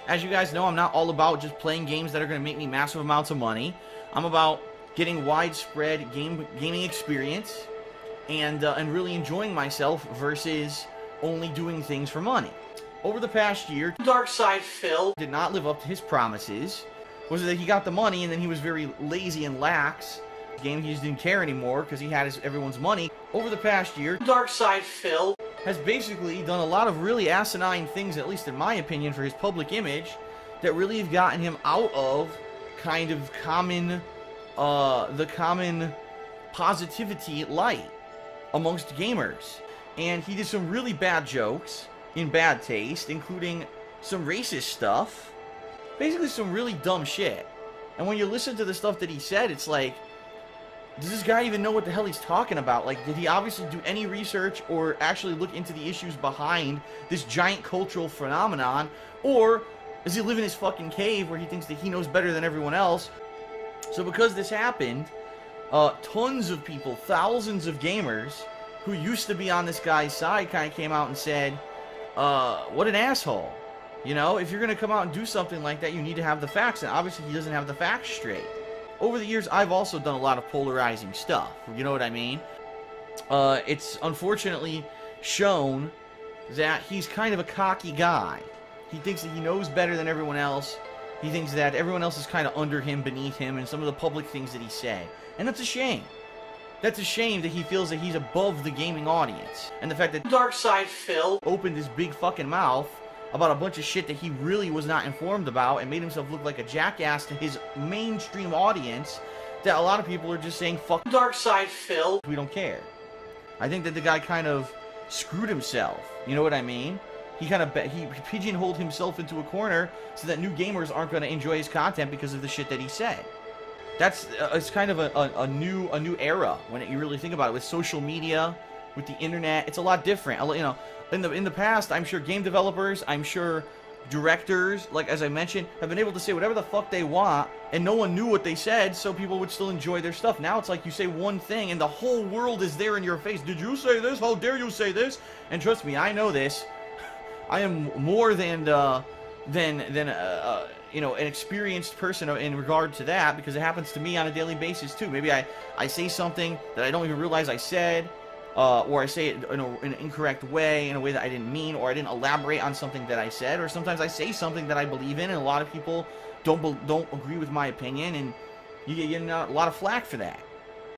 As you guys know, I'm not all about just playing games that are going to make me massive amounts of money. I'm about getting widespread gaming experience and really enjoying myself versus only doing things for money. Over the past year, DarkSydePhil did not live up to his promises. Was that he got the money and then he was very lazy and lax. The game, he just didn't care anymore because he had everyone's money. Over the past year, DarkSydePhil has basically done a lot of really asinine things, at least in my opinion, for his public image, that really have gotten him out of kind of the common positivity light amongst gamers. And he did some really bad jokes in bad taste, including some racist stuff. Basically some really dumb shit. And when you listen to the stuff that he said, it's like, does this guy even know what the hell he's talking about? Like, did he obviously do any research or actually look into the issues behind this giant cultural phenomenon? Or does he live in his fucking cave where he thinks that he knows better than everyone else? So because this happened, tons of people, thousands of gamers who used to be on this guy's side kind of came out and said, what an asshole. You know, if you're going to come out and do something like that, you need to have the facts, and obviously he doesn't have the facts straight. Over the years, I've also done a lot of polarizing stuff, you know what I mean? It's unfortunately shown that he's kind of a cocky guy. He thinks that he knows better than everyone else. He thinks that everyone else is kind of under him, beneath him, and some of the public things that he said. And that's a shame. That's a shame that he feels that he's above the gaming audience. And the fact that DarkSydePhil opened his big fucking mouth about a bunch of shit that he really was not informed about and made himself look like a jackass to his mainstream audience, that a lot of people are just saying, fuck DarkSydePhil, we don't care. I think that the guy kind of screwed himself, you know what I mean? He kind of he pigeonholed himself into a corner so that new gamers aren't going to enjoy his content because of the shit that he said. That's it's kind of a new era when you really think about it, with social media, with the internet. It's a lot different. You know, in the past, I'm sure game developers, I'm sure directors, like as I mentioned, have been able to say whatever the fuck they want, and no one knew what they said, so people would still enjoy their stuff. Now it's like you say one thing, and the whole world is there in your face. Did you say this? How dare you say this? And trust me, I know this. I am more than you know, an experienced person in regard to that, because it happens to me on a daily basis too. Maybe I say something that I don't even realize I said, or I say it in an incorrect way, in a way that I didn't mean, or I didn't elaborate on something that I said, or sometimes I say something that I believe in, and a lot of people don't agree with my opinion, and you get a lot of flack for that.